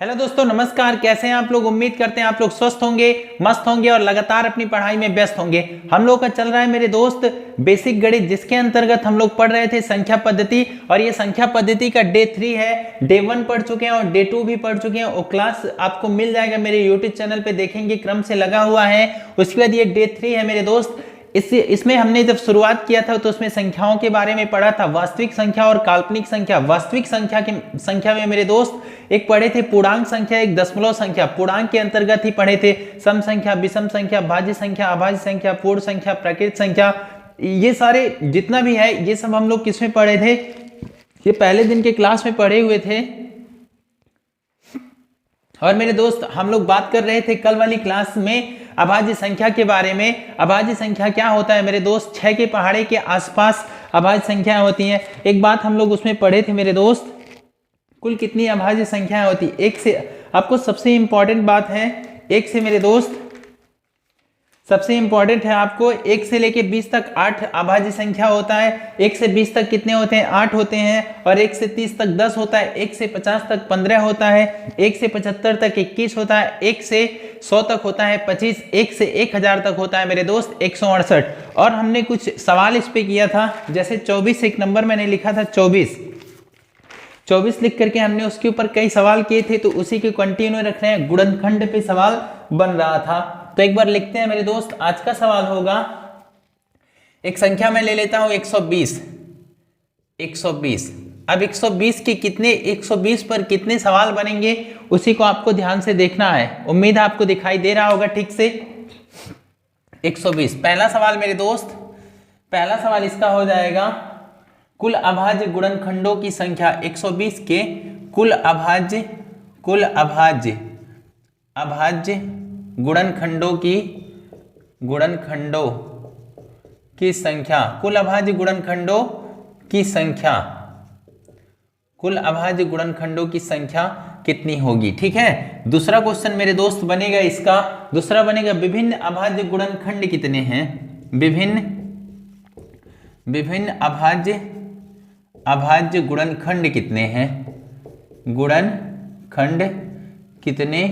Hello दोस्तों, नमस्कार। कैसे हैं आप लोग? उम्मीद करते हैं आप लोग स्वस्थ होंगे, मस्त होंगे और लगातार अपनी पढ़ाई में व्यस्त होंगे। हम लोग का चल रहा है मेरे दोस्त बेसिक गणित, जिसके अंतर्गत हम लोग पढ़ रहे थे संख्या पद्धति। और ये संख्या पद्धति का डे 3 है। डे 1 पढ़ चुके हैं और डे 2 भी पढ़ चुके हैं। और क्लास आपको मिल जाएगा मेरे यूट्यूब चैनल पे, देखेंगे क्रम से लगा हुआ है। उसके बाद ये डे 3 है मेरे दोस्त। इसमें हमने जब शुरुआत किया था तो उसमें संख्याओं के बारे में पढ़ा था, वास्तविक संख्या और काल्पनिक संख्या। वास्तविक संख्या में मेरे दोस्त एक पढ़े थे पूर्णांक संख्या, एक दशमलव संख्या। पूर्णांक के अंतर्गत ही पढ़े थे सम संख्या, विषम संख्या, भाज्य संख्या, अभाज्य संख्या, पूर्ण संख्या, प्रकृत संख्या। ये सारे जितना भी है ये सब हम लोग किसमें पढ़े थे? ये पहले दिन के क्लास में पढ़े हुए थे। और मेरे दोस्त हम लोग बात कर रहे थे कल वाली क्लास में अभाज्य संख्या के बारे में। अभाज्य संख्या क्या होता है मेरे दोस्त? 6 के पहाड़े के आसपास अभाज्य संख्याएं होती हैं। एक बात हम लोग उसमें पढ़े थे मेरे दोस्त, कुल कितनी अभाज्य संख्याएं होती? एक से। आपको सबसे इंपॉर्टेंट बात है एक से मेरे दोस्त, सबसे इंपॉर्टेंट है आपको 1 से लेके 20 तक 8 अभाज्य संख्या होता है। 1 से 20 तक कितने होते हैं? 8 होते हैं। और 1 से 30 तक 10 होता है। 1 से 50 तक 15 होता है। 1 से 75 तक 21 होता है। 1 से 100 तक होता है 25। 1 से 1000 तक होता है मेरे दोस्त 168। और हमने कुछ सवाल इस पे किया था, जैसे 24 एक नंबर मैंने लिखा था 24 लिख करके हमने उसके ऊपर कई सवाल किए थे, तो उसी के कंटिन्यू रख रहे हैं। गुणनखंड पे सवाल बन रहा था, तो एक बार लिखते हैं मेरे दोस्त। आज का सवाल होगा, एक संख्या मैं ले लेता हूं 120। अब 120 के कितने 120 पर कितने सवाल बनेंगे उसी को आपको ध्यान से देखना है। उम्मीद है आपको दिखाई दे रहा होगा ठीक से। 120 पहला सवाल मेरे दोस्त, पहला सवाल इसका हो जाएगा, कुल अभाज्य गुणनखंडों की संख्या 120 के कुल अभाज्य गुणनखंडों की संख्या, कुल अभाज्य गुणनखंडों की संख्या कितनी होगी? ठीक है। दूसरा क्वेश्चन मेरे दोस्त बनेगा इसका, दूसरा बनेगा विभिन्न अभाज्य गुणनखंड कितने हैं? विभिन्न अभाज्य गुणनखंड कितने हैं? गुणनखंड कितने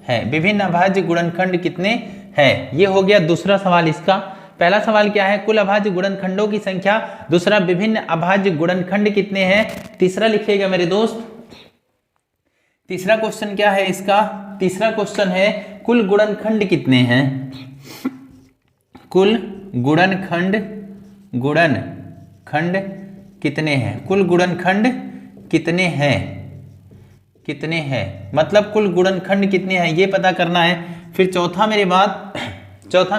हैं? विभिन्न अभाज्य गुणनखंड कितने हैं? ये हो गया दूसरा सवाल इसका। पहला सवाल क्या है? कुल अभाज्य गुणनखंडों की संख्या। दूसरा, विभिन्न अभाज्य गुणनखंड कितने हैं? तीसरा लिखिएगा मेरे दोस्त, तीसरा क्वेश्चन क्या है इसका? तीसरा क्वेश्चन है, कुल गुणनखंड कितने हैं? कुल गुणनखंड कितने हैं? कुल गुणनखंड कितने हैं? मतलब कुल गुणनखंड कितने हैं ये पता करना है। फिर चौथा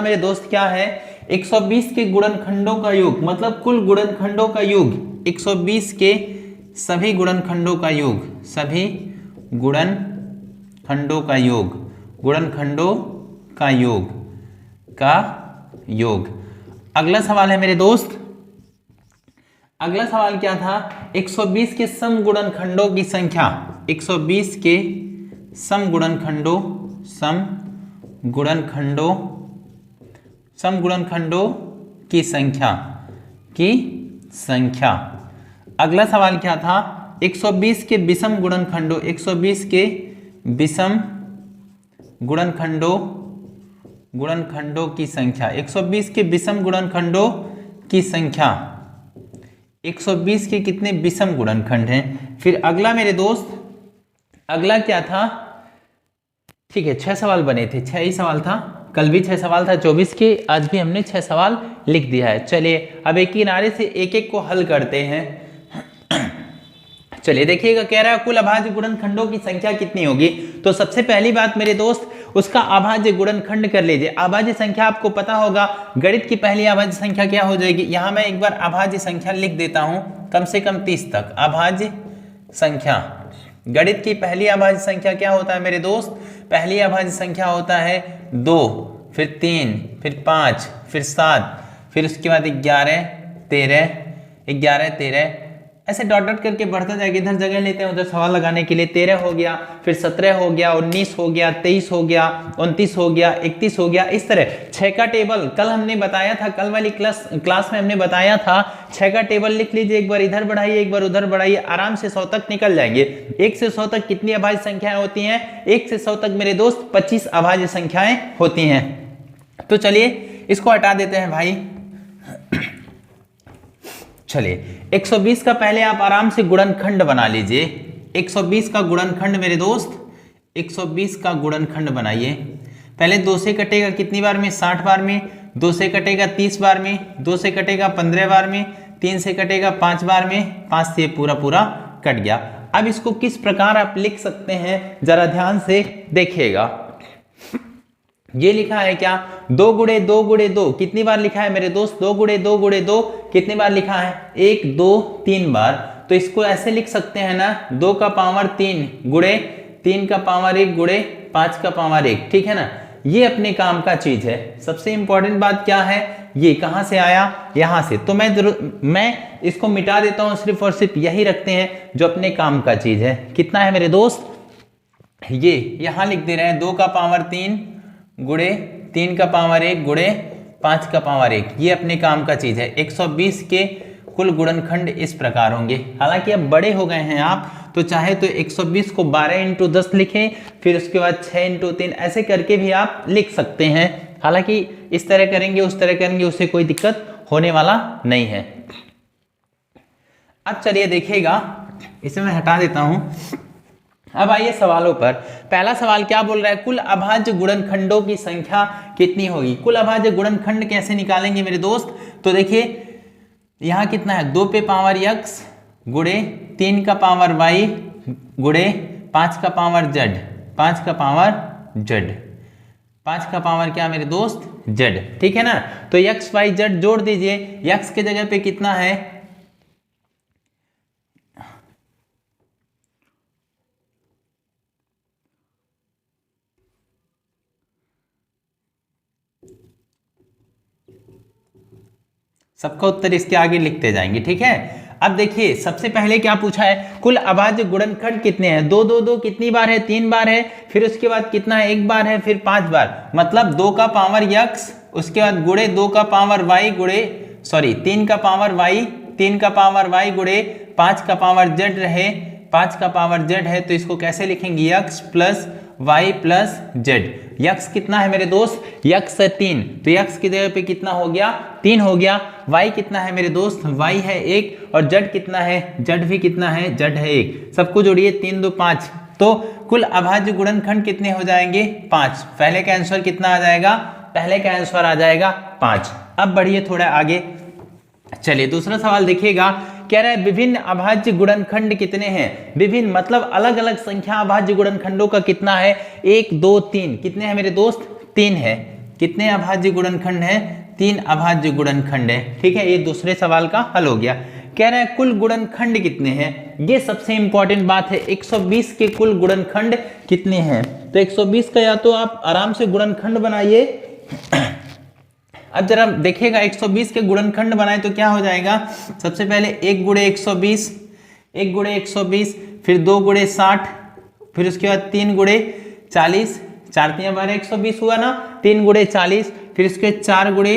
मेरे दोस्त क्या है? 120 के गुणनखंडों का योग, मतलब कुल गुणनखंडों का योग। 120 के सभी गुणनखंडों का योग। अगला सवाल है मेरे दोस्त, अगला सवाल क्या था? 120 के सम गुणनखंडों की संख्या। 120 के सम गुणनखंडों की संख्या। अगला सवाल क्या था? 120 के विषम गुणनखंडों, 120 के विषम गुणनखंडों की संख्या। 120 के विषम गुणनखंडों की संख्या। 120 के कितने विषम गुणनखंड हैं? फिर अगला मेरे दोस्त, अगला क्या था? ठीक है, 6 सवाल बने थे, 6 ही सवाल था। कल भी 6 सवाल था 24 के, आज भी हमने 6 सवाल लिख दिया है। चलिए अब एक किनारे से एक एक को हल करते हैं। चलिए देखिएगा, कह रहा है कुल अभाज्य गुणनखंडों की संख्या कितनी होगी। तो सबसे पहली बात मेरे दोस्त, उसका अभाज्य गुणनखंड कर लीजिए। अभाज्य संख्या आपको पता होगा, गणित की पहली अभाज्य संख्या क्या हो जाएगी? यहां मैं एक बार अभाज्य संख्या लिख देता हूं, कम से कम 30 तक। अभाज्य संख्या, गणित की पहली अभाज्य संख्या क्या होता है मेरे दोस्त? पहली अभाज्य संख्या होता है 2, फिर 3, फिर 5, फिर 7, फिर उसके बाद 11, 13, ऐसे डॉट डॉट करके बढ़ता जाएगा, इधर जगह लेते हैं उधर सवाल लगाने के लिए। 13 हो गया, फिर 17 हो गया, 19 हो गया, 23 हो गया, 29 हो गया, 31 हो गया, इस तरह 6 का टेबल कल हमने बताया था, कल वाली क्लास में हमने बताया था 6 का टेबल लिख लीजिए, एक बार इधर बढ़ाइए एक बार उधर बढ़ाइए, आराम से 100 तक निकल जाएंगे। 1 से 100 तक कितनी अभाज्य संख्याएं होती हैं? 1 से 100 तक मेरे दोस्त 25 अभाज्य संख्याएं होती हैं। तो चलिए इसको हटा देते हैं भाई। चलिए 120 का पहले आप आराम से गुणनखंड बना लीजिए। 120 का गुणनखंड मेरे दोस्त, 120 का गुणनखंड बनाइए। पहले 2 से कटेगा कितनी बार में? 60 बार में। 2 से कटेगा 30 बार में। 2 से कटेगा 15 बार में। 3 से कटेगा 5 बार में। 5 से पूरा पूरा कट गया। अब इसको किस प्रकार आप लिख सकते हैं जरा ध्यान से देखिएगा। ये लिखा है क्या? 2 गुणे 2 गुणे 2 कितनी बार लिखा है मेरे दोस्त? 2 गुणे 2 गुणे 2 कितनी बार लिखा है? 1 2 3 बार। तो इसको ऐसे लिख सकते हैं ना, 2 का पावर 3 गुणे 3 का पावर 1 गुणे 5 का पावर 1, ठीक है ना। ये अपने काम का चीज है। सबसे इंपॉर्टेंट बात क्या है? ये कहां से आया? यहां से। तो मैं इसको मिटा देता हूं, सिर्फ और सिर्फ यही रखते हैं जो अपने काम का चीज है। कितना है मेरे दोस्त? ये यहां लिख दे रहे हैं 2 का पावर 3 गुणे 3 का पावर 1 गुणे 5 का पावर 1। ये अपने काम का चीज है। 120 के कुल गुणनखंड इस प्रकार होंगे। हालांकि अब बड़े हो गए हैं आप, तो चाहे तो 120 को 12 इंटू 10 लिखें, फिर उसके बाद 6 इंटू 3 ऐसे करके भी आप लिख सकते हैं। हालांकि इस तरह करेंगे उस तरह करेंगे उससे कोई दिक्कत होने वाला नहीं है। अब चलिए देखिएगा, इसे मैं हटा देता हूं। अब आइए सवालों पर। पहला सवाल क्या बोल रहा है? कुल अभाज्य गुणनखंडों की संख्या कितनी होगी? कुल अभाज्य गुणनखंड कैसे निकालेंगे मेरे दोस्त? तो देखिए यहां कितना है? 2 पे पावर x गुणे 3 का पावर y गुणे 5 का पावर z, 5 का पावर z, 5 का पावर क्या मेरे दोस्त? z, ठीक है ना। तो x y z जोड़ दीजिए। x के जगह पे कितना है? सबका उत्तर इसके आगे लिखते जाएंगे, ठीक है। अब देखिए सबसे पहले क्या पूछा है? कुल अभाज्य गुणनखंड कितने हैं? 2 2 2 कितनी बार है? 3 बार है। फिर उसके बाद कितना है? 1 बार है, फिर 5 बार। मतलब 2 का पावर x, उसके बाद गुणे 2 का पावर y गुणे 3 का पावर y, 3 का पावर y गुणे 5 का पावर z रहे, 5 का पावर z है, तो इसको कैसे लिखेंगे? x plus y plus z। x कितना है मेरे दोस्त? x है 3, तो x की जगह पे कितना हो गया? 3 हो गया। y कितना है मेरे दोस्त? y है 1, और z कितना है? z भी कितना है? z है 1। सबको जोड़िए, 3 2 5। तो कुल अभाज्य गुणनखंड कितने हो जाएंगे? 5। पहले का आंसर कितना आ जाएगा? पहले का आंसर आ जाएगा 5। अब बढ़िए थोड़ा आगे। चलिए दूसरा सवाल देखिएगा। कह रहा है विभिन्न अभाज्य गुणनखंड कितने हैं? विभिन्न मतलब अलग अलग संख्या अभाज्य गुणनखंडों का कितना है? 1 2 3। कितने हैं मेरे दोस्त? 3 है। कितने अभाज्य गुणनखंड हैं? 3 अभाज्य गुणनखंड है, ठीक है। ये दूसरे सवाल का हल हो गया। कह रहा है कुल गुणनखंड कितने हैं? ये सबसे इंपॉर्टेंट बात है। 120 के कुल गुणनखंड कितने हैं? तो 120 का या तो आप आराम से गुणनखंड बनाइए। अब जरा देखिएगा 120 के गुणनखंड बनाए तो क्या हो जाएगा? सबसे पहले 1 गुणे 120, 1 गुणे 120, फिर 2 गुणे 60, फिर उसके बाद 3 गुणे 40, 4 3 बार 120 हुआ ना, 3 गुणे 40, फिर उसके 4 गुणे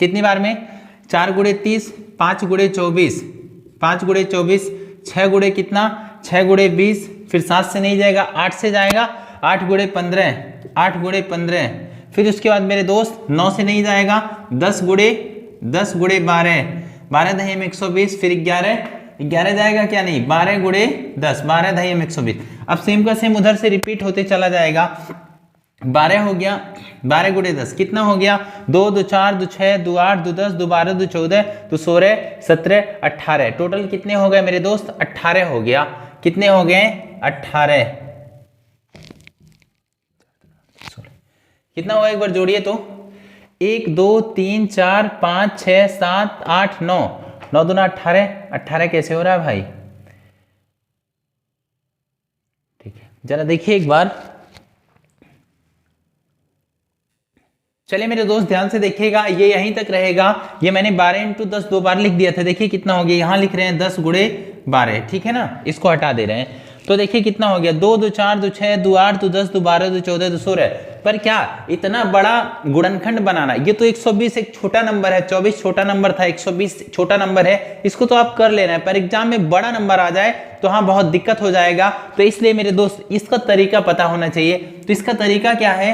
कितनी बार में? 4 गुणे 30, 5 गुणे 24, 5 गुणे 24, 6 गुणे कितना? 6 गुणे 20, फिर 7 से नहीं जाएगा 8 से जाएगा, 8 गुणे 15, 8 गुणे 15, फिर उसके बाद मेरे दोस्त 9 से नहीं जाएगा, 10 गुणे 12, 12 दही में 120, फिर 11 जाएगा क्या? नहीं, 12 गुणे 10, 12 दही में 120। अब सेम का सेम उधर से रिपीट होते चला जाएगा। 12 हो गया, 12 गुणे 10 कितना हो गया? 2 2 4 2 6 2 8 2 10 2 12 2 14 2 16 17 18। टोटल कितने हो गए मेरे दोस्त? 18 हो गया। कितने हो गए? 18। कितना हुआ एक बार जोड़िए तो? 1 2 3 4 5 6 7 8 9, 9 दूना 18, 18 कैसे हो रहा है भाई? ठीक है, जरा देखिए एक बार। चलिए मेरे दोस्त ध्यान से देखिएगा, ये यहीं तक रहेगा। ये मैंने 12 × 10 2 बार लिख दिया था। देखिए कितना हो गया, यहां लिख रहे हैं 10 गुणे 12, ठीक है ना, इसको हटा दे रहे हैं। तो देखिए कितना हो गया, 2 2 4 2 6 2 8 2 10 2 12 2 14 2 16। पर क्या इतना बड़ा गुणनखंड बनाना, ये तो 120 एक छोटा नंबर है, 24 छोटा नंबर था, 120 छोटा नंबर है, इसको तो आप कर ले रहे हैं, पर एग्जाम में बड़ा नंबर आ जाए तो हाँ बहुत दिक्कत हो जाएगा। तो इसलिए मेरे दोस्त इसका तरीका पता होना चाहिए। तो इसका तरीका क्या है,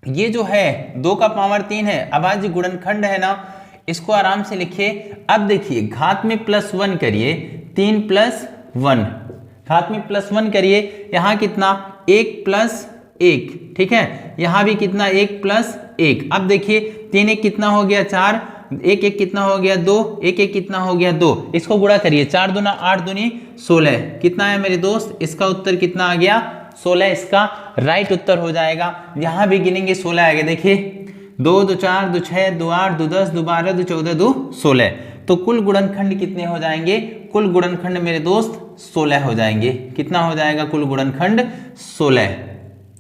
ये जो है 2 का पावर 3 है, अभाज्य गुणनखंड है ना, इसको आराम से लिखिए। अब देखिए घात में +1 करिए, 3 + 1, घात में +1 करिए, यहाँ कितना 1 + 1, ठीक है, यहाँ भी कितना 1 + 1। अब देखिए 3 1 कितना हो गया 4, 1 1 कितना हो गया 2, 1 1 कितना हो गया 2, इसको गुणा करिए, 4 दूना 8 दूनी 16, कितना है मेरे दोस्त, इसका उत्तर कितना आ गया 16, इसका राइट उत्तर हो जाएगा। यहाँ भी गिनेंगे 16 आएगा, देखिए 2 2 4 2 6 2 8 2 10 2 12 2 14 2 16। तो कुल गुणनखंड कितने हो जाएंगे, कुल गुणनखंड मेरे दोस्त 16 हो जाएंगे। कितना हो जाएगा कुल गुणनखंड 16,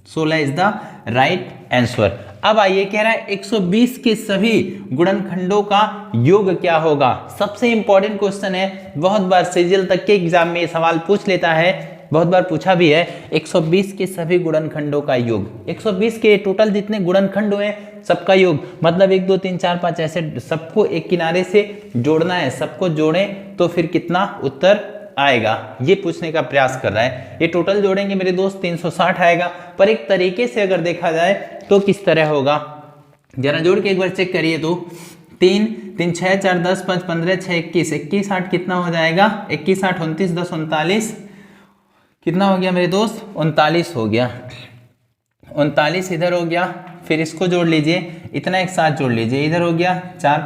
16 इज द राइट आंसर। अब आइए कह रहा है 120 के सभी गुणनखंडों का योग क्या होगा। सबसे इंपॉर्टेंट क्वेश्चन है, बहुत बार सीजीएल तक के एग्जाम में ये सवाल पूछ लेता है, बहुत बार पूछा भी है। 120 के सभी गुणनखंडों का योग, 120 के टोटल जितने गुणनखंड हुए सबका योग, मतलब 1 2 3 4 5 ऐसे सबको एक किनारे से जोड़ना है, सबको जोड़ें तो फिर कितना उत्तर आएगा, ये पूछने का प्रयास कर रहा है। ये टोटल जोड़ेंगे मेरे दोस्त 360 आएगा, पर एक तरीके से अगर देखा जाए तो किस तरह होगा, जरा जोड़ के एक बार चेक करिए। तो 3 3 6 4 10 5 15 6 21, 21 8 कितना हो जाएगा, 21 8 29 10 39, कितना हो गया मेरे दोस्त 39 हो गया, 39 इधर हो गया, फिर इसको जोड़ लीजिए, इतना एक साथ जोड़ लीजिए, इधर हो गया 4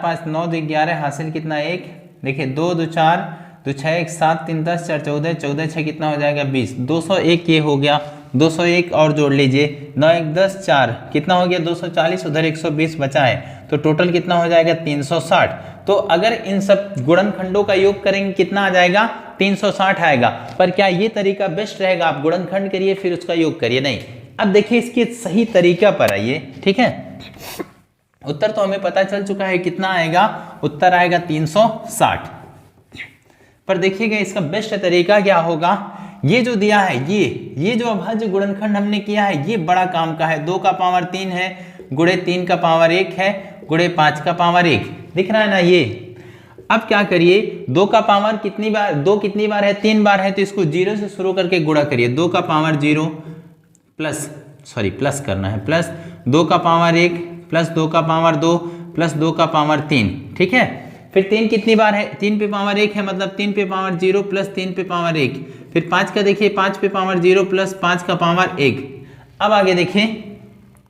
5 9 2 11, हासिल कितना 1, देखिए 2 2 4 2 6 1 7 3 10 4 14 14 6 कितना हो जाएगा 20, 201 ये हो गया, 201 और जोड़ लीजिए, 9 1 10 4 कितना हो गया 240, उधर 120 बचा है, तो टोटल कितना हो जाएगा 360। तो अगर इन सब गुणनखंडों का योग करेंगे कितना आ जाएगा 360 आएगा। पर क्या ये तरीका बेस्ट रहेगा, आप गुणनखंड करिए फिर उसका योग करिए, नहीं। अब देखिए इसके सही तरीका पर आइए, ठीक है। उत्तर तो हमें पता चल चुका है कितना आएगा, उत्तर आएगा 360। पर देखिएगा इसका बेस्ट तरीका क्या होगा, ये जो दिया है ये जो अभाज्य गुणनखंड हमने किया है ये बड़ा काम का है। 2 का पावर 3 है, गुणे 3 का पावर 1 है, गुणे 5 का पावर 1, दिख रहा है ना ये। अब क्या करिए, 2 का पावर कितनी बार, 2 कितनी बार है 3 बार है, तो इसको 0 से शुरू करके गुणा करिए। 2 का पावर 0 प्लस करना है, प्लस 2 का पावर 1 प्लस 2 का पावर 2 प्लस 2 का पावर 3, ठीक है। फिर 3 कितनी बार है, 3 पे पावर 1 है, मतलब 3 पे पावर 0 प्लस 3 पे पावर 1। फिर 5 का देखिए, 5 पे पावर 0 प्लस 5 का पावर 1। अब आगे देखिए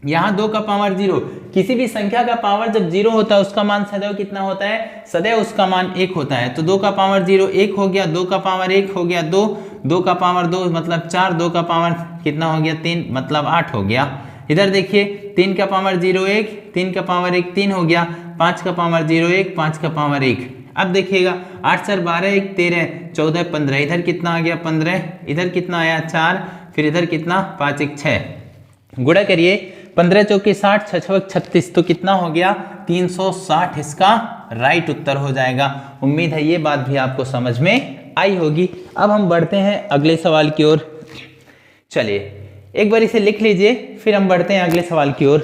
यहाँ 2 का पावर 0, किसी भी संख्या का पावर जब 0 होता है उसका मान सदैव कितना होता है, सदैव उसका मान 1 होता है। तो 2 का पावर 0 1 हो गया, 2 का पावर 1 हो गया 2, 2 का पावर 2 मतलब 4, 2 का पावर कितना हो गया 3 मतलब 8 हो गया। इधर देखिए 3 का पावर 0 1, 3 का पावर 1 3 हो गया, 5 का पावर 0 1, 5 का पावर 1। अब देखिएगा 8 4 12 1 13 14 15, इधर कितना आ गया 15, इधर कितना आया 4, फिर इधर कितना 5 1 6, गुणा करिए 15 चौके 60 6 6 36, तो कितना हो गया 360, इसका राइट उत्तर हो जाएगा। उम्मीद है ये बात भी आपको समझ में आई होगी। अब हम बढ़ते हैं अगले सवाल की ओर। चलिए एक बार इसे लिख लीजिए, फिर हम बढ़ते हैं अगले सवाल की ओर।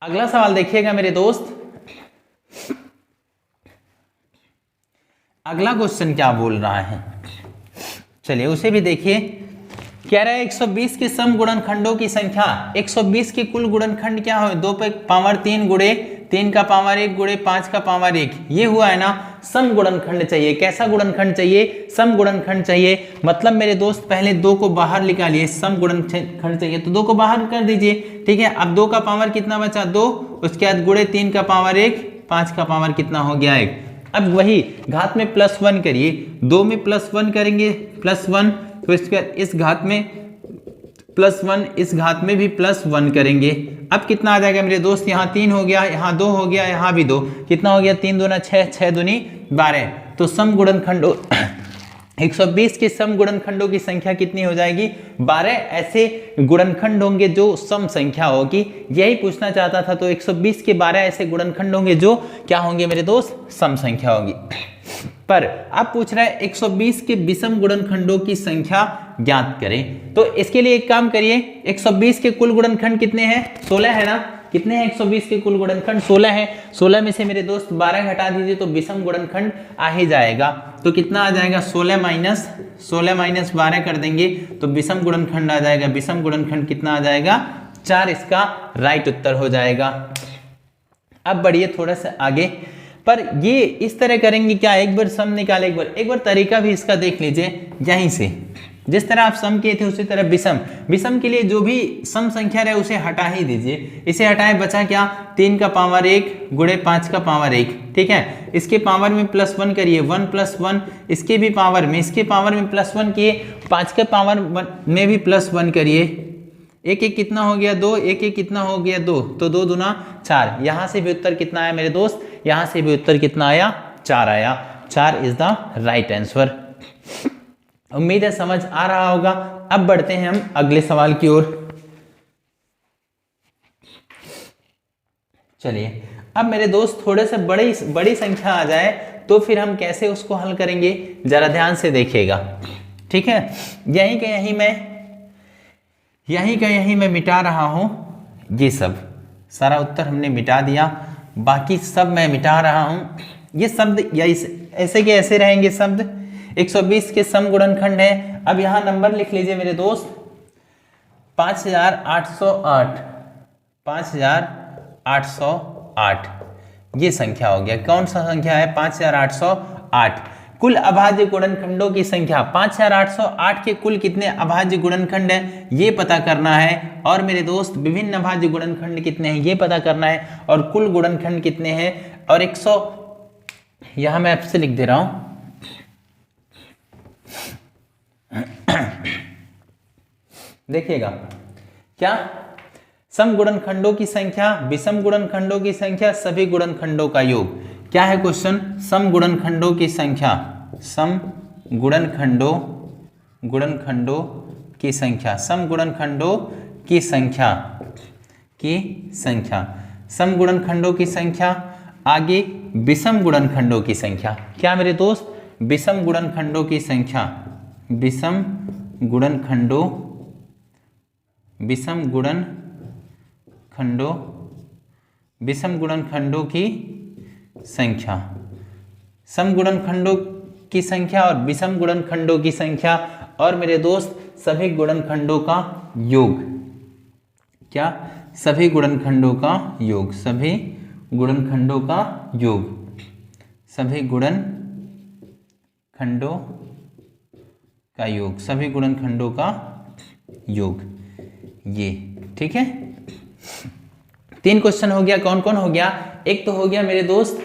अगला सवाल देखिएगा मेरे दोस्त, अगला क्वेश्चन क्या बोल रहा है, चलिए उसे भी देखिए। कह रहा है 120 के सम गुणनखंडों की संख्या, 120 के कुल गुणनखंड क्या हो, 2 पे पावर 3 गुणे 3 का पावर 1 गुणे 5 का पावर 1, ये हुआ है ना। सम गुणनखंड चाहिए, कैसा गुणनखंड चाहिए, सम गुणनखंड चाहिए। मतलब मेरे दोस्त पहले 2 को बाहर निकालिए, सम गुणनखंड चाहिए तो 2 को बाहर कर दीजिए, ठीक है। अब 2 का पावर कितना बचा 2, उसके बाद गुणे 3 का पावर 1, 5 का पावर कितना हो गया 1। अब वही घात में +1 करिए, 2 में +1 करेंगे +1, तो इसके बाद इस घात में +1, इस घात में भी +1 करेंगे। अब कितना आ जाएगा मेरे दोस्त, यहाँ 3 हो गया, यहाँ 2 हो गया, यहाँ भी 2, कितना हो गया 3 दूना 6 6 दूनी 12। तो सम गुणनखंडों 120 के सम गुणनखंडों की संख्या कितनी हो जाएगी? 12 ऐसे गुणनखंड होंगे जो सम संख्या होगी, यही पूछना चाहता था। तो 120 के 12 ऐसे गुणनखंड होंगे जो क्या होंगे मेरे दोस्त? सम संख्या होगी। पर अब पूछ रहा है 120 के विषम गुणनखंडों की संख्या ज्ञात करें। तो इसके लिए एक काम करिए, 120 के कुल गुणनखंड कितने हैं? 16 है ना? कितने हैं 120 के कुल गुणनखंड? 16 है। 16 में से मेरे दोस्त 12 घटा दीजिए तो विषम गुणनखंड आ ही जाएगा। तो कितना आ जाएगा? 16 माइनस 12 कर देंगे तो विषम गुणनखंड आ जाएगा। विषम गुणनखंड कितना आ जाएगा? 4 इसका राइट उत्तर हो जाएगा। अब बढ़िए थोड़ा सा आगे, पर ये इस तरह करेंगे क्या? एक बार सम निकाले, एक बार तरीका भी इसका देख लीजिए। यहीं से जिस तरह आप सम किए थे उसी तरह विषम के लिए जो भी सम संख्या रहे उसे हटा ही दीजिए। इसे हटाए बचा क्या? 3 का पावर 1 गुणे 5 का पावर 1, ठीक है। इसके पावर में +1 करिए, 1 + 1, इसके भी पावर में, इसके पावर में +1 किए, 5 के पावर में भी +1 करिए। 1 1 कितना हो गया? 2, 1 1 कितना हो गया? 2, तो 2 दूना 4। यहां से भी उत्तर कितना आया मेरे दोस्त? यहां से भी उत्तर कितना आया? 4 आया। 4 इज द राइट आंसर। उम्मीद है समझ आ रहा होगा। अब बढ़ते हैं हम अगले सवाल की ओर। चलिए अब मेरे दोस्त थोड़े से बड़ी संख्या आ जाए तो फिर हम कैसे उसको हल करेंगे, जरा ध्यान से देखिएगा, ठीक है। यहीं का यहीं मैं मिटा रहा हूं। ये सब सारा उत्तर हमने मिटा दिया, बाकी सब मैं मिटा रहा हूं। ये शब्द या ऐसे के ऐसे रहेंगे शब्द। 120 के सम गुणनखंड है। अब यहां नंबर लिख लीजिए मेरे दोस्त, 5808, 5808 ये संख्या हो गया। कौन सा संख्या है? 5808। कुल अभाज्य गुणनखंडों की संख्या, 5808 के कुल कितने अभाज्य गुणनखंड है ये पता करना है। और मेरे दोस्त विभिन्न अभाज्य गुणनखंड कितने हैं ये पता करना है। और कुल गुणनखंड कितने हैं। और 100 यहां मैं आपसे लिख दे रहा हूं, देखिएगा क्या? सम गुणनखंडों की संख्या, विषम गुणनखंडों की संख्या, सभी गुणनखंडों का योग। क्या है क्वेश्चन? सम गुणनखंडों की संख्या, सम गुणनखंडों की संख्या, सम गुणनखंडों की संख्या सम गुणनखंडों की संख्या। आगे विषम गुणनखंडों की संख्या। क्या मेरे दोस्त? विषम गुणनखंडों की संख्या, विषम गुणनखंडों की संख्या, सम गुणनखंडों की संख्या और विषम गुणनखंडों की संख्या। और मेरे दोस्त सभी गुणनखंडों का योग। क्या? सभी गुणनखंडों का योग, सभी गुणनखंडों का योग, सभी गुणनखंडों का योग, सभी गुणनखंडों का योग। ये ठीक है। 3 क्वेश्चन हो गया। कौन कौन हो गया? एक तो हो गया मेरे दोस्त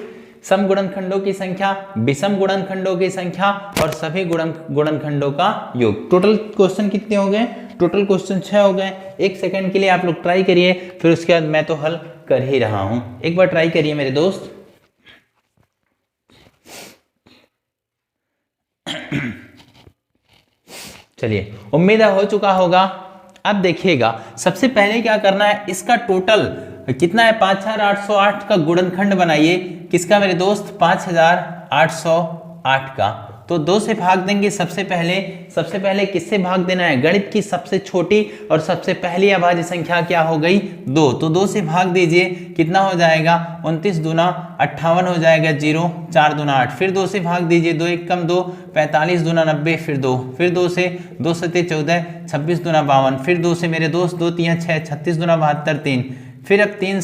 सम गुणनखंडों की संख्या, विषम गुणनखंडों की संख्या और सभी गुणनखंडों का योग। टोटल क्वेश्चन कितने हो गए? टोटल क्वेश्चन 6 हो गए। 1 सेकंड के लिए आप लोग ट्राई करिए, फिर उसके बाद मैं तो हल कर ही रहा हूं। एक बार ट्राई करिए मेरे दोस्त। चलिए उम्मीद है हो चुका होगा। अब देखिएगा सबसे पहले क्या करना है, इसका टोटल कितना है? 5808 का गुणनखंड बनाइए। किसका मेरे दोस्त? 5808 का। तो 2 से भाग देंगे। सबसे पहले किससे भाग देना है? गणित की सबसे छोटी और सबसे पहली अभाज्य संख्या क्या हो गई? 2। तो 2 से भाग दीजिए, कितना हो जाएगा? 29 दूना 58 हो जाएगा 0, 4 दूना 8। फिर 2 से भाग दीजिए, 2 1 कम 2, 45 दूना 90, फिर 2, फिर 2 से 2 सते 14, 26 दूना 52, फिर 2 से मेरे दोस्त 2 3 6, 36 दूना 72, 3। फिर अब 3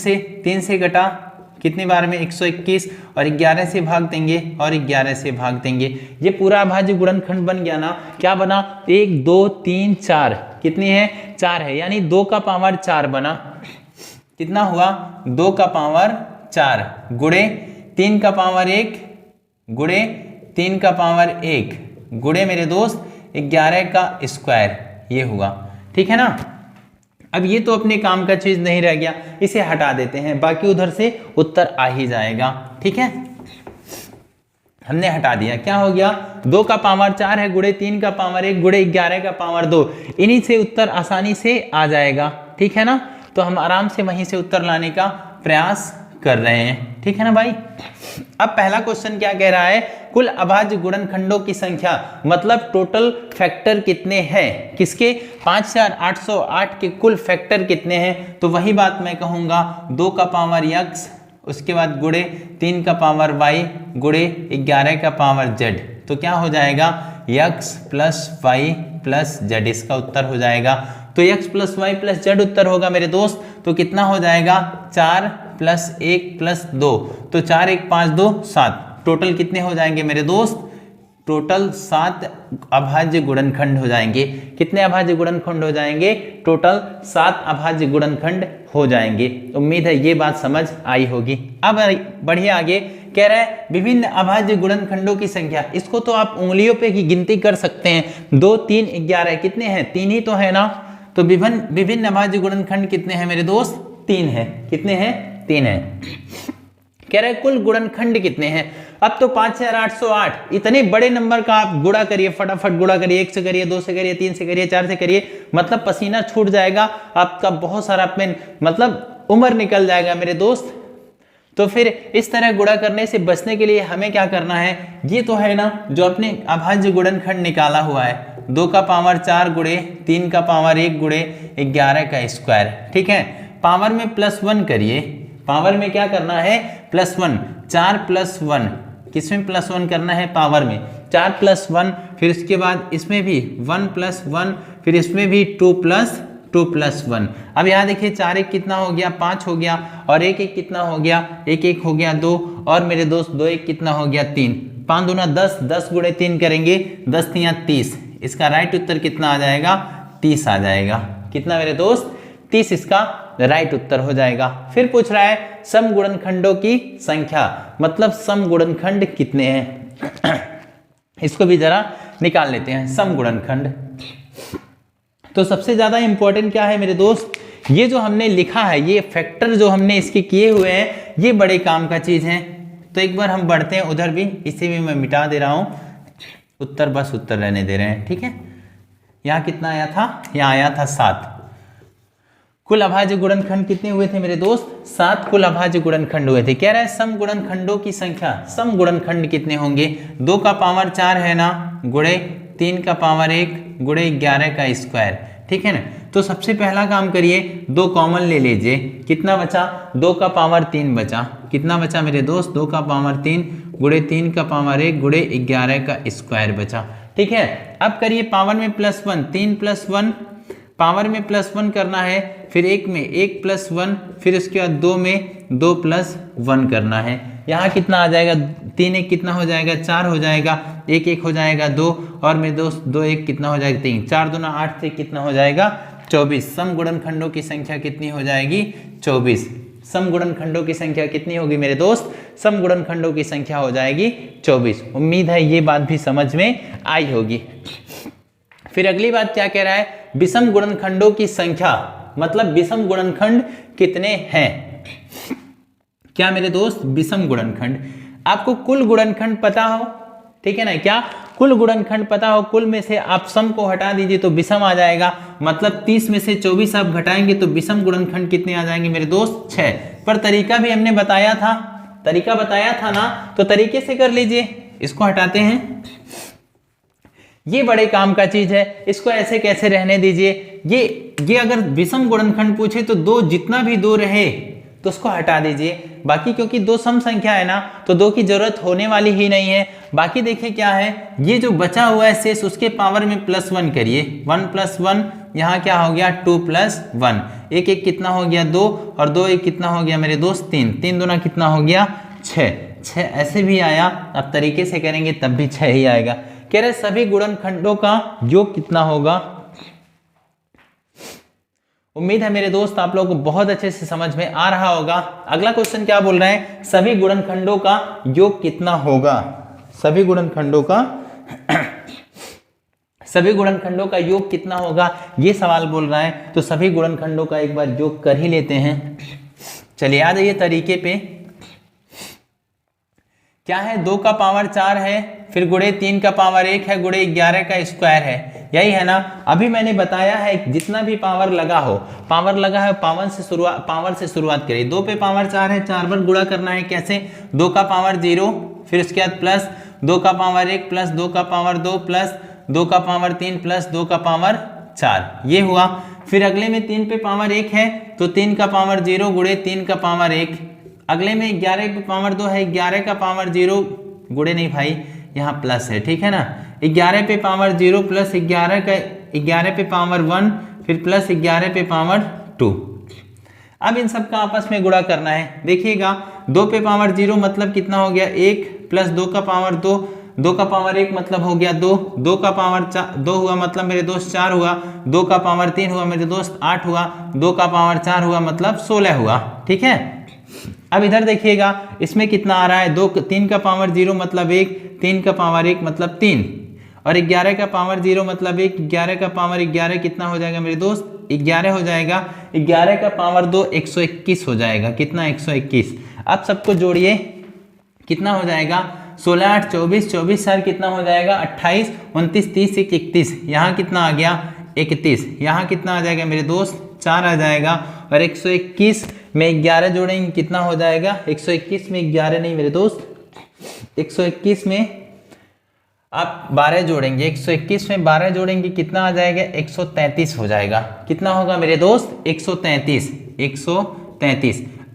से घटा कितनी बार में? 121। और 11 से भाग देंगे और 11 से भाग देंगे। ये पूरा अभाज्य गुणनखंड बन गया ना। क्या बना? 1 2 3 4। कितनी है? 4 है, यानी 2 का पावर 4 बना। कितना हुआ? 2 का पावर 4 गुणे 3 का पावर 1 गुणे 3 का पावर 1 गुणे मेरे दोस्त 11 का स्क्वायर, ये हुआ। ठीक है ना। अब ये तो अपने काम का चीज नहीं रह गया, इसे हटा देते हैं, बाकी उधर से उत्तर आ ही जाएगा। ठीक है, हमने हटा दिया, क्या हो गया 2 का पावर 4 है गुणे 3 का पावर 1 गुणे 11 का पावर 2। इन्हीं से उत्तर आसानी से आ जाएगा, ठीक है ना। तो हम आराम से वहीं से उत्तर लाने का प्रयास कर रहे हैं, ठीक है ना भाई। अब पहला क्वेश्चन क्या कह रहा है, कुल अभाज्य गुणनखंडों की संख्या, मतलब टोटल फैक्टर कितने हैं, किसके 5808 के कुल फैक्टर कितने हैं। तो वही बात मैं कहूंगा 2 का पावर x, उसके बाद गुणे 3 का पावर y गुणे 11 का पावर z। तो क्या हो जाएगा x plus Y plus Z, इसका उत्तर हो जाएगा। तो x plus Y plus Z उत्तर होगा मेरे दोस्त। तो कितना हो जाएगा 4 प्लस 1 प्लस 2, तो 4 1 5 2 7, टोटल कितने हो जाएंगे मेरे दोस्त, टोटल 7 अभाज्य गुणनखंड हो जाएंगे। कितने अभाज्य गुणनखंड हो जाएंगे, टोटल 7 अभाज्य गुणनखंड हो जाएंगे। उम्मीद है ये बात समझ आई होगी। अब बढ़िए आगे, कह रहा है विभिन्न अभाज्य गुणनखंडों की संख्या। इसको तो आप उंगलियों पे की गिनती कर सकते हैं, 2 3 11 कितने हैं, 3 ही तो है ना। तो विभिन्न अभाज्य गुणनखंड कितने हैं मेरे दोस्त, 3 है। कितने हैं, 3 है। कह रहे कुल गुणनखंड कितने हैं। अब तो 5808, इतने बड़े नंबर का आप गुणा करिए, फटाफट गुणा करिए, 1 से करिए, 2 से करिए, 3 से करिए, 4 से करिए, मतलब पसीना छूट जाएगा आपका, बहुत सारा पेन, मतलब उम्र निकल जाएगा मेरे दोस्त। तो फिर इस तरह गुणा करने से बचने के लिए हमें क्या करना है, ये तो है ना जो अपने अभाज्य गुणनखंड निकाला हुआ है, 2 का पावर 4 गुणे 3 का पावर 1 गुणे 11 का स्क्वायर, ठीक है। पावर में +1 करिए, पावर में क्या करना है +1, 4 + 1, किसमें +1 करना है, पावर में 4 + 1, फिर इसके बाद इसमें भी 1 + 1, फिर इसमें भी 2 + 1। अब यहाँ देखिए 4 1 कितना हो गया, 5 हो गया, और 1 1 कितना हो गया, 1 1 हो गया 2, और मेरे दोस्त 2 1 कितना हो गया 3, 5 दूना 10, 10 गुणे 3 करेंगे, 10 3 30। इसका राइट उत्तर कितना आ जाएगा, 30 आ जाएगा। कितना मेरे दोस्त, 30 इसका राइट उत्तर हो जाएगा। फिर पूछ रहा है सम गुणनखंडों की संख्या, मतलब सम गुणनखंड कितने हैं। इसको भी जरा निकाल लेते हैं, सम गुणनखंड। तो सबसे ज्यादा इंपॉर्टेंट क्या है मेरे दोस्त, ये जो हमने लिखा है, ये फैक्टर जो हमने इसके किए हुए हैं, ये बड़े काम का चीज है। तो एक बार हम बढ़ते हैं उधर भी, इसे भी मैं मिटा दे रहा हूं, उत्तर बस उत्तर रहने दे रहे हैं, ठीक है। यहाँ कितना आया था, यहाँ आया था 7। कुल अभाज्य गुणनखंड कितने हुए थे मेरे दोस्त, 7 कुल अभाज्य गुणनखंड हुए थे। कह रहा है सम गुणनखंडों की संख्या, सम गुणनखंड कितने होंगे, 2 का पावर 4 है ना, गुणे 3 का पावर 1 गुणे 11 का स्क्वायर, ठीक है ना। तो सबसे पहला काम करिए, 2 कॉमन ले लीजिए, कितना बचा, 2 का पावर 3 बचा, कितना बचा मेरे दोस्त, 2 का पावर 3 गुणे 3 का पावर 1 गुणे 11 का स्क्वायर बचा, ठीक है। अब करिए पावर में +1, 3 + 1, पावर में +1 करना है, फिर 1 में 1 + 1, फिर उसके बाद 2 में 2 + 1 करना है। यहाँ कितना आ जाएगा, 3 1 कितना हो जाएगा, 4 हो जाएगा, 1 1 हो जाएगा 2, और मेरे दोस्त 2 1 कितना हो जाएगा 3, 4 दूना 8 से कितना हो जाएगा 24। सम गुणनखंडों की संख्या कितनी हो जाएगी, 24। सम गुणनखंडों की संख्या कितनी होगी मेरे दोस्त, सम गुणनखंडों की संख्या हो जाएगी 24। उम्मीद है ये बात भी समझ में आई होगी। फिर अगली बात क्या कह रहा है, विषम गुणनखंडों की संख्या, मतलब विषम गुणनखंड कितने हैं। क्या मेरे दोस्त, विषम गुणनखंड, आपको कुल गुणनखंड पता हो, ठीक है ना, क्या कुल गुणनखंड पता हो, कुल में से आप सम को हटा दीजिए तो विषम आ जाएगा, मतलब 30 में से 24 आप घटाएंगे तो विषम गुणनखंड कितने आ जाएंगे मेरे दोस्त, 6। पर तरीका भी हमने बताया था, तरीका बताया था ना, तो तरीके से कर लीजिए। इसको हटाते हैं, ये बड़े काम का चीज है, इसको ऐसे कैसे रहने दीजिए। ये अगर विषम गुणनखंड पूछे तो 2 जितना भी 2 रहे तो उसको हटा दीजिए, बाकी क्योंकि 2 सम संख्या है ना तो 2 की जरूरत होने वाली ही नहीं है। बाकी देखिए क्या है, ये जो बचा हुआ है शेष, उसके पावर में +1 करिए, 1 + 1, यहाँ क्या हो गया 2 + 1, 1 1 कितना हो गया 2, और 2 1 कितना हो गया मेरे दोस्त 3, 3 दूना कितना हो गया 6, 6 ऐसे भी आया। अब तरीके से करेंगे तब भी 6 ही आएगा। कह रहे सभी गुणनखंडों का योग कितना होगा। उम्मीद है मेरे दोस्त आप लोगों को बहुत अच्छे से समझ में आ रहा होगा। अगला क्वेश्चन क्या बोल रहे हैं, सभी गुणनखंडों का योग कितना होगा, सभी गुणनखंडों का सभी गुणनखंडों का योग कितना होगा, ये सवाल बोल रहा है। तो सभी गुणनखंडों का एक बार योग कर ही लेते हैं। चलिए आ जाइए तरीके पे। क्या है, 2 का पावर 4 है, फिर गुणे 3 का पावर 1 है, गुणे 11 का स्क्वायर है, यही है ना। अभी मैंने बताया है जितना भी पावर लगा हो पावर से शुरुआत करिए। 2 पे पावर 4 है, 4 बार गुणा करना है, कैसे, 2 का पावर 0, फिर उसके बाद प्लस 2 का पावर 1 प्लस 2 का पावर 2 प्लस 2 का पावर 3 प्लस 2 का पावर 4, ये हुआ। फिर अगले में 3 पे पावर 1 है तो 3 का पावर 0 गुणे 3 का पावर 1। अगले में 11 पे पावर 2 है, 11 का पावर 0 गुणे नहीं भाई, यहाँ प्लस है, ठीक है ना। 11 पे पावर 0 प्लस 11 पे पावर 1 फिर प्लस 11 पे पावर 2। अब इन सब का आपस में गुणा करना है। देखिएगा 2 पे पावर 0 मतलब कितना हो गया 1 प्लस 2 का पावर 2, 2 का पावर 1 मतलब हो गया 2, 2 का पावर 2 हुआ मतलब मेरे दोस्त 4 हुआ, 2 का पावर 3 हुआ मेरे दोस्त 8 हुआ, 2 का पावर 4 हुआ मतलब 16 हुआ, ठीक है। अब इधर देखिएगा इसमें कितना आ रहा है, 3 का पावर 0 मतलब 1, 3 का पावर 1 मतलब 3 और 11 का पावर 0 मतलब 1, 11 का पावर 11 कितना हो जाएगा मेरे दोस्त 11 हो जाएगा, 11 का पावर 2 121 हो जाएगा, कितना 121। अब सबको जोड़िए कितना हो जाएगा 16 8 24, 24 4 कितना हो जाएगा 28, 29 30 31, यहाँ कितना आ गया 31, यहाँ कितना आ जाएगा मेरे दोस्त 4 आ जाएगा और 121 में 11 जोड़ेंगे कितना हो जाएगा 121 में 11 नहीं मेरे दोस्त, 121 में आप 12 जोड़ेंगे, 121 में 12 जोड़ेंगे कितना आ जाएगा 133 हो जाएगा, कितना होगा मेरे दोस्त 133।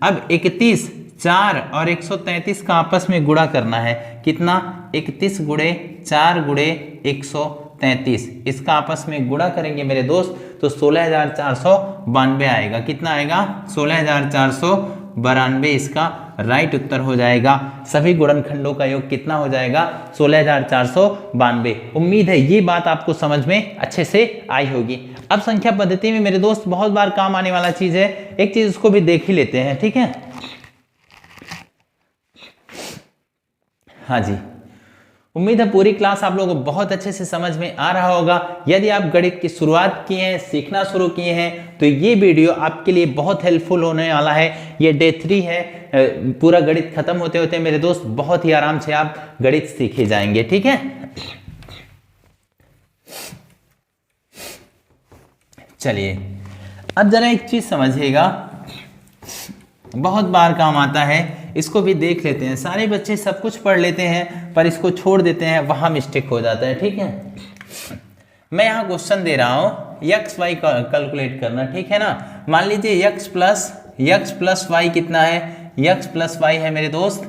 अब 31 4 और 133 का आपस में गुणा करना है, कितना 31 गुणे 4 गुणे 133, इसका आपस में गुणा करेंगे मेरे दोस्त तो 16,492 आएगा, कितना आएगा 16,492 इसका राइट उत्तर हो जाएगा। सभी गुणनखंडों का योग कितना हो जाएगा 16,492। उम्मीद है ये बात आपको समझ में अच्छे से आई होगी। अब संख्या पद्धति में मेरे दोस्त बहुत बार काम आने वाला चीज है, एक चीज उसको भी देख ही लेते हैं, ठीक है। हाँ जी, उम्मीद है पूरी क्लास आप लोगों को बहुत अच्छे से समझ में आ रहा होगा। यदि आप गणित की शुरुआत किए हैं, सीखना शुरू किए हैं तो ये वीडियो आपके लिए बहुत हेल्पफुल होने वाला है। ये डे 3 है, पूरा गणित खत्म होते होते मेरे दोस्त बहुत ही आराम से आप गणित सीखे जाएंगे, ठीक है। चलिए अब जरा एक चीज समझिएगा, बहुत बार काम आता है, इसको भी देख लेते हैं। सारे बच्चे सब कुछ पढ़ लेते हैं पर इसको छोड़ देते हैं, वहां मिस्टेक हो जाता है, ठीक है। मैं यहाँ क्वेश्चन दे रहा हूँ एक्स वाई कैलकुलेट करना, ठीक है ना। मान लीजिए x प्लस वाई कितना है, x प्लस वाई है मेरे दोस्त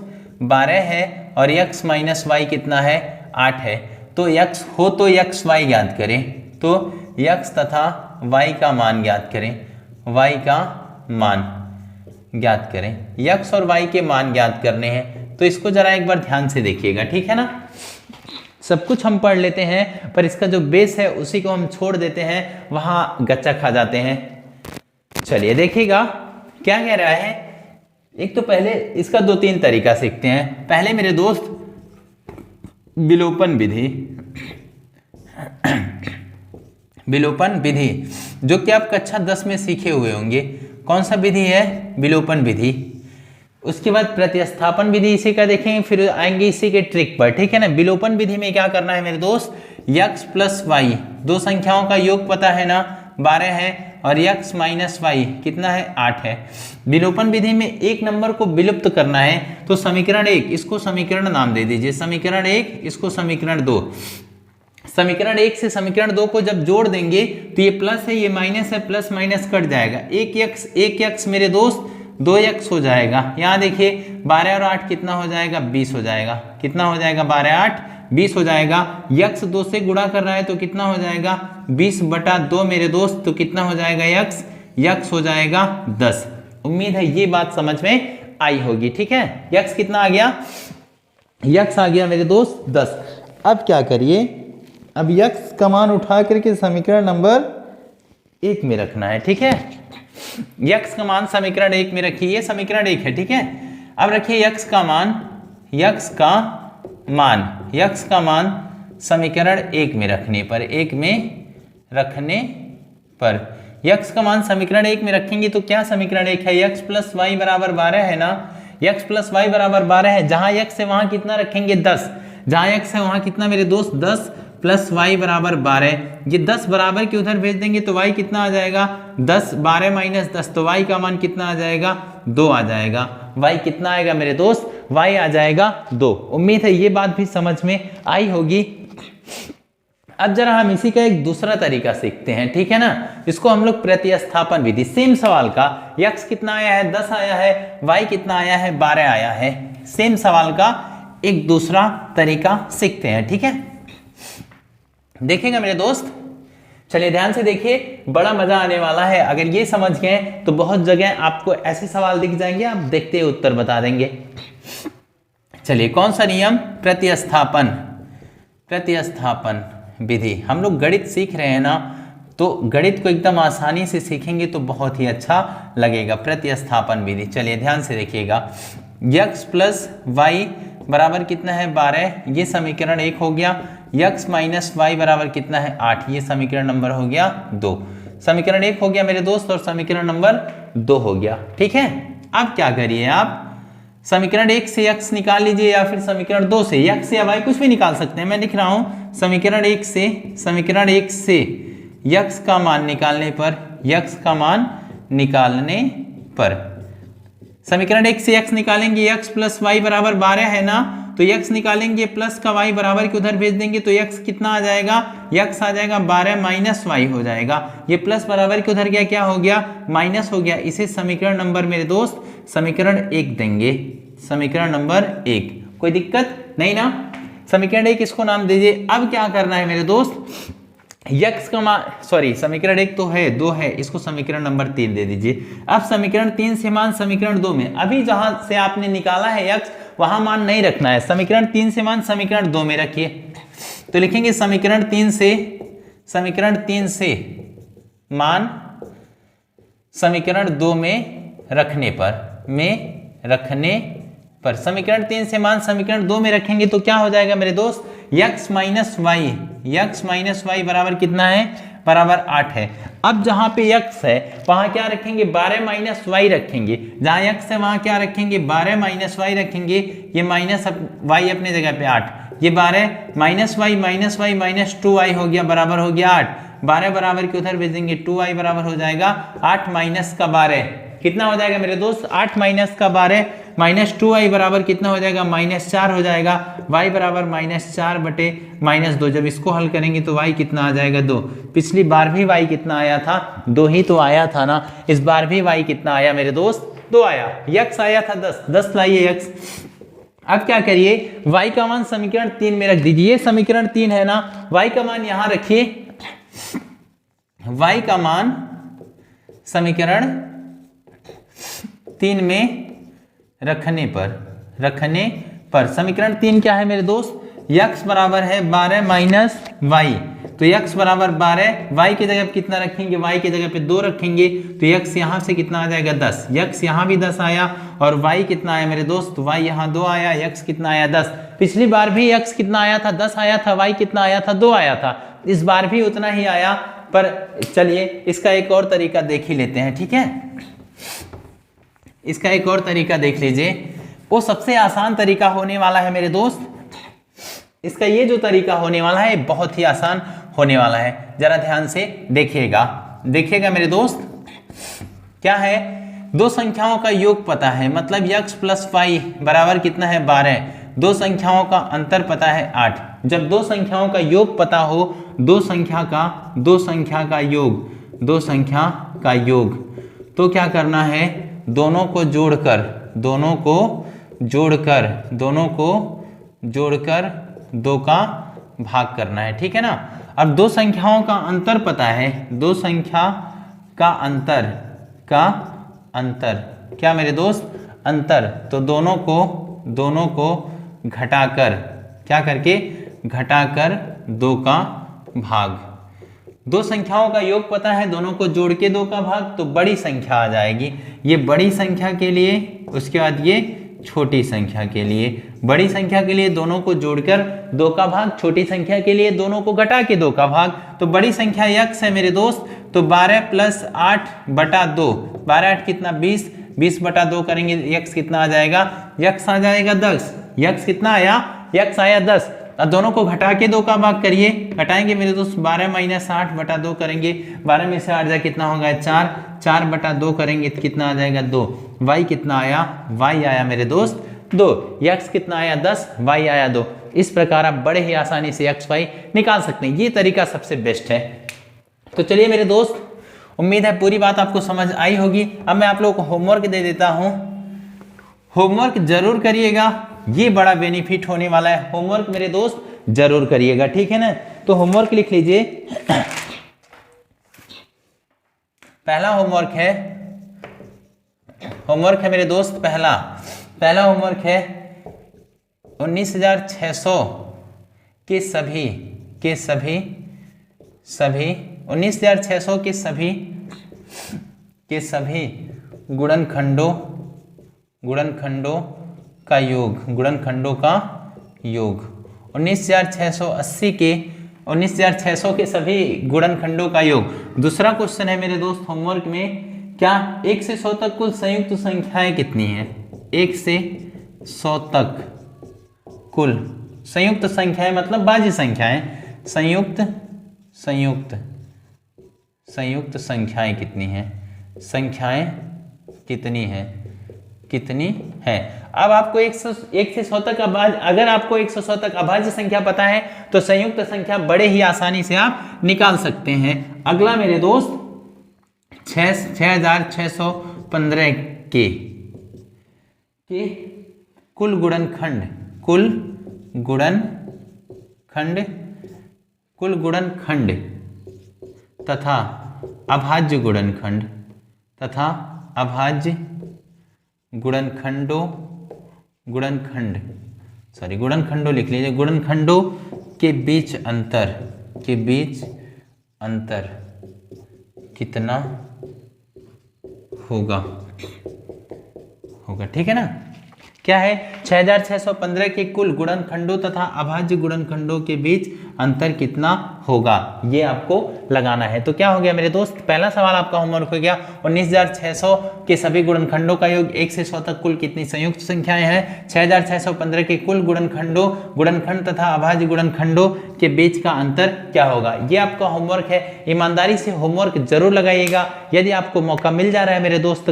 12 है और x माइनस वाई कितना है 8 है। तो x हो तो x वाई ज्ञात करें, तो x तथा y का मान ज्ञात करें, y का मान ज्ञात करें, x और y के मान ज्ञात करने हैं। तो इसको जरा एक बार ध्यान से देखिएगा, ठीक है ना। सब कुछ हम पढ़ लेते हैं पर इसका जो बेस है उसी को हम छोड़ देते हैं, वहां गच्चा खा जाते हैं। चलिए देखिएगा क्या कह रहा है। एक तो पहले इसका 2-3 तरीका सीखते हैं। पहले मेरे दोस्त विलोपन विधि, विलोपन विधि जो कि आप कक्षा 10 में सीखे हुए होंगे। कौन सा विधि है, विलोपन विधि। उसके बाद प्रतिस्थापन विधि इसी का देखेंगे, फिर आएंगे इसी के ट्रिक पर, ठीक है ना। विलोपन विधि में क्या करना है मेरे दोस्त, x प्लस वाई, दो संख्याओं का योग पता है ना 12 है और x माइनस वाई कितना है 8 है। विलोपन विधि में एक नंबर को विलुप्त करना है तो समीकरण 1 इसको समीकरण नाम दे दीजिए, समीकरण 1 इसको समीकरण 2। समीकरण 1 से समीकरण 2 को जब जोड़ देंगे तो ये प्लस है ये माइनस है, प्लस माइनस कट जाएगा, एक x मेरे दोस्त 2x हो जाएगा। यहाँ देखिए 12 और 8 कितना हो जाएगा 20 हो जाएगा, कितना हो जाएगा 12 8 20 हो जाएगा। x 2 से गुणा कर रहा है तो कितना हो जाएगा 20/2 मेरे दोस्त, तो कितना हो जाएगा x हो जाएगा 10। उम्मीद है ये बात समझ में आई होगी, ठीक है। x कितना आ गया, x आ गया मेरे दोस्त 10। अब क्या करिए, अब x का मान उठा करके समीकरण नंबर 1 में रखना है, ठीक है। x का मान समीकरण 1 में रखिए, ये समीकरण 1 है, ठीक है। अब रखिए x का मान समीकरण 1 में रखने पर x का मान समीकरण 1 में रखेंगे तो क्या समीकरण 1 है, x प्लस वाई बराबर 12 है ना। x प्लस वाई बराबर 12 है। जहां x है वहां कितना रखेंगे 10, जहां x है वहां कितना मेरे दोस्त 10 प्लस वाई बराबर 12। ये 10 बराबर के उधर भेज देंगे तो y कितना आ जाएगा 10, 12 माइनस 10 तो y का मान कितना आ जाएगा 2 आ जाएगा। y कितना आएगा मेरे दोस्त, y आ जाएगा 2। उम्मीद है ये बात भी समझ में आई होगी। अब जरा हम इसी का एक दूसरा तरीका सीखते हैं, ठीक है ना। इसको हम लोग प्रतिस्थापन विधि, सेम सवाल का x कितना आया है 10 आया है, y कितना आया है 12 आया है। सेम सवाल का एक दूसरा तरीका सीखते हैं, ठीक है। देखिएगा मेरे दोस्त, चलिए ध्यान से देखिए, बड़ा मजा आने वाला है। अगर ये समझ गए तो बहुत जगह आपको ऐसे सवाल दिख जाएंगे, आप देखते हुए उत्तर बता देंगे। चलिए कौन सा नियम, प्रतिस्थापन, प्रतिस्थापन विधि। हम लोग गणित सीख रहे हैं ना, तो गणित को एकदम आसानी से सीखेंगे तो बहुत ही अच्छा लगेगा। प्रतिस्थापन विधि, चलिए ध्यान से देखिएगा। x प्लस वाई बराबर कितना है 12, ये समीकरण 1 हो गया। x माइनस वाई बराबर कितना है 8, ये समीकरण नंबर हो गया 2। समीकरण 1 हो गया मेरे दोस्त और समीकरण नंबर 2 हो गया, ठीक है। अब क्या करिए आप, समीकरण 1 से x निकाल लीजिए या फिर समीकरण 2 से x या y कुछ भी निकाल सकते हैं। मैं लिख रहा हूं समीकरण 1 से x का मान निकालने पर, x का मान निकालने पर, समीकरण 1 से x निकालेंगे, x प्लस वाई बराबर 12 है ना, तो x निकालेंगे प्लस का y बराबर के उधर भेज देंगे तो x कितना आ जाएगा, x आ जाएगा 12 माइनस वाई हो जाएगा। ये प्लस बराबर के उधर गया, क्या हो गया माइनस हो गया। इसे समीकरण नंबर मेरे दोस्त समीकरण 1 देंगे, समीकरण नंबर 1। कोई दिक्कत नहीं ना, समीकरण 1 इसको नाम दीजिए। अब क्या करना है मेरे दोस्त, x का मान, सॉरी समीकरण 1 तो है 2 है, इसको समीकरण नंबर 3 दे दीजिए। अब समीकरण 3 से मान समीकरण 2 में, अभी जहां से आपने निकाला है x वहां मान नहीं रखना है, समीकरण 3 से मान समीकरण 2 में रखिए। तो लिखेंगे समीकरण 3 से मान समीकरण 2 में रखने पर, समीकरण 3 से मान समीकरण 2 में रखेंगे तो क्या हो जाएगा मेरे दोस्त, x माइनस वाई बराबर कितना है, बराबर 8 है। अब जहां पे x है वहां क्या रखेंगे, 12 माइनस वाई रखेंगे। जहां x है वहां क्या रखेंगे, 12 माइनस वाई रखेंगे। ये माइनस वाई अपने जगह पे 8, ये 12 माइनस वाई माइनस 2y हो गया, बराबर हो गया 8। 12 बराबर के उधर भेजेंगे 2y बराबर हो जाएगा 8 माइनस का 12 कितना हो जाएगा मेरे दोस्त, 8 माइनस का 12 माइनस 2y बराबर कितना हो जाएगा, -4 हो जाएगा। y बराबर -4 बटे -2, जब इसको हल करेंगे तो y कितना आ जाएगा 2। पिछली बार भी y कितना आया था, 2 ही तो आया था ना। इस बार भी y कितना आया मेरे दोस्त, 2 आया। x आया था 10 लाइए x। अब क्या करिए, y का मान समीकरण 3 में रख दीजिए, समीकरण 3 है ना, y का मान यहां रखिए, y का मान समीकरण 3 में रखने पर समीकरण 3 क्या है मेरे दोस्त, x बराबर है 12 माइनस वाई, तो x बराबर 12, y की जगह कितना रखेंगे, y की जगह पे 2 रखेंगे तो x यहाँ से कितना आ जाएगा 10, x यहाँ भी 10 आया और y कितना आया मेरे दोस्त, y यहाँ 2 आया, x कितना आया 10। पिछली बार भी x कितना आया था, 10 आया था, y कितना आया था, 2 आया था। इस बार भी उतना ही आया। पर चलिए इसका एक और तरीका देख ही लेते हैं, ठीक है। इसका एक और तरीका देख लीजिए, वो सबसे आसान तरीका होने वाला है मेरे दोस्त। इसका ये जो तरीका होने वाला है बहुत ही आसान होने वाला है, जरा ध्यान से देखिएगा मेरे दोस्त। क्या है, दो संख्याओं का योग पता है, मतलब x प्लस वाई बराबर कितना है 12, दो संख्याओं का अंतर पता है 8। जब दो संख्याओं का योग पता हो, दो संख्या का योग, तो क्या करना है, दोनों को जोड़कर 2 का भाग करना है, ठीक है ना। अब दो संख्याओं का अंतर पता है, दो संख्या का अंतर क्या मेरे दोस्त, अंतर, तो दोनों को घटाकर, क्या करके, घटाकर 2 का भाग। दो संख्याओं का योग पता है, दोनों को जोड़ के 2 का भाग, तो बड़ी संख्या आ जाएगी। ये बड़ी संख्या के लिए, उसके बाद ये छोटी संख्या के लिए। बड़ी संख्या के लिए दोनों को जोड़कर 2 का भाग, छोटी संख्या के लिए दोनों को घटा के 2 का भाग। तो बड़ी संख्या x है मेरे दोस्त, तो 12 प्लस 8 बटा 2, 12 8 कितना 20, 20/2 करेंगे, x कितना आ जाएगा, x आ जाएगा 10। x कितना आया, x आया 10। अब दोनों को घटा के 2 का भाग करिए, घटाएंगे मेरे दोस्त, 12 - 8/2 करेंगे, 12 में से 8 जाए कितना होगा 4, 4/2 करेंगे तो कितना आ जाएगा 2। y कितना आया, y आया मेरे दोस्त 2। x कितना आया 10, y आया 2। इस प्रकार आप बड़े ही आसानी से x y निकाल सकते हैं। ये तरीका सबसे बेस्ट है। तो चलिए मेरे दोस्त, उम्मीद है पूरी बात आपको समझ आई होगी। अब मैं आप लोगों को होमवर्क दे देता हूं, होमवर्क जरूर करिएगा, ये बड़ा बेनिफिट होने वाला है। होमवर्क मेरे दोस्त जरूर करिएगा, ठीक है ना। तो होमवर्क लिख लीजिए। पहला होमवर्क है मेरे दोस्त, पहला होमवर्क है 19,600 के सभी 19,600 के सभी गुणनखंडों का योग, 19,600 के सभी गुणनखंडों का योग। दूसरा क्वेश्चन है मेरे दोस्त होमवर्क में, क्या 1 से 100 तक कुल संयुक्त संख्याएं कितनी है। 1 से 100 तक कुल संयुक्त संख्याएं मतलब बाह्य संख्याएं, संयुक्त संख्याएं कितनी हैं, संख्याएं कितनी है। अब आपको 1 से 100 तक अगर आपको 1 से 100 तक अभाज्य संख्या पता है तो संयुक्त संख्या बड़े ही आसानी से आप निकाल सकते हैं। अगला मेरे दोस्त 6,615 के कुल गुणनखंड तथा अभाज्य गुणनखंडों लिख लीजिए। गुणनखंडों के बीच अंतर कितना होगा, ठीक है ना। क्या है, 6,615 के कुल गुणनखंडों तथा अभाज्य गुणनखंडों के बीच अंतर कितना होगा, ये आपको लगाना है। तो क्या हो गया मेरे दोस्त, पहला सवाल आपका होमवर्क हो गया 19,600 के सभी गुणनखंडों का योग 1 से 100 तक कुल कितनी संयुक्त संख्याएं हैं। 6,615 के कुल गुणनखंड तथा अभाज्य गुणनखंडों के बीच का अंतर क्या होगा, ये आपका होमवर्क है। ईमानदारी से होमवर्क जरूर लगाइएगा। यदि आपको मौका मिल जा रहा है मेरे दोस्त,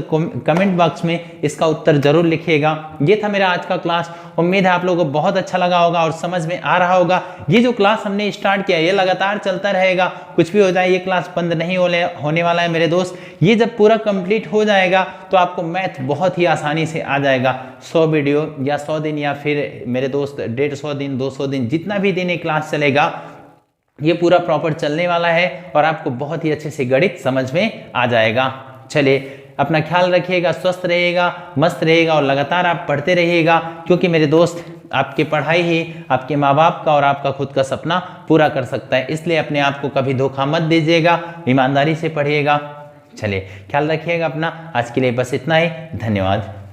कमेंट बॉक्स में इसका उत्तर जरूर लिखिएगा। ये था मेरा आज का क्लास। उम्मीद है आप लोगों को बहुत अच्छा लगा होगा और समझ में आ रहा होगा। ये जो क्लास हमने स्टार्ट किया ये लगातार चलता रहेगा, कुछ भी हो जाए ये क्लास बंद नहीं होने वाला है मेरे दोस्त। ये जब पूरा कंप्लीट हो जाएगा तो आपको मैथ बहुत ही आसानी से आ जाएगा। 100 वीडियो या 100 दिन या फिर मेरे दोस्त 150 दिन 200 दिन जितना भी दिन ये क्लास चलेगा ये पूरा प्रॉपर चलने वाला है और आपको बहुत ही अच्छे से गणित समझ में आ जाएगा। चलिए अपना ख्याल रखिएगा, स्वस्थ रहिएगा, मस्त रहिएगा और लगातार आप पढ़ते रहिएगा, क्योंकि मेरे दोस्त आपकी पढ़ाई ही आपके माँ बाप का और आपका खुद का सपना पूरा कर सकता है। इसलिए अपने आप को कभी धोखा मत दीजिएगा, ईमानदारी से पढ़िएगा। चलिए ख्याल रखिएगा अपना। आज के लिए बस इतना ही, धन्यवाद।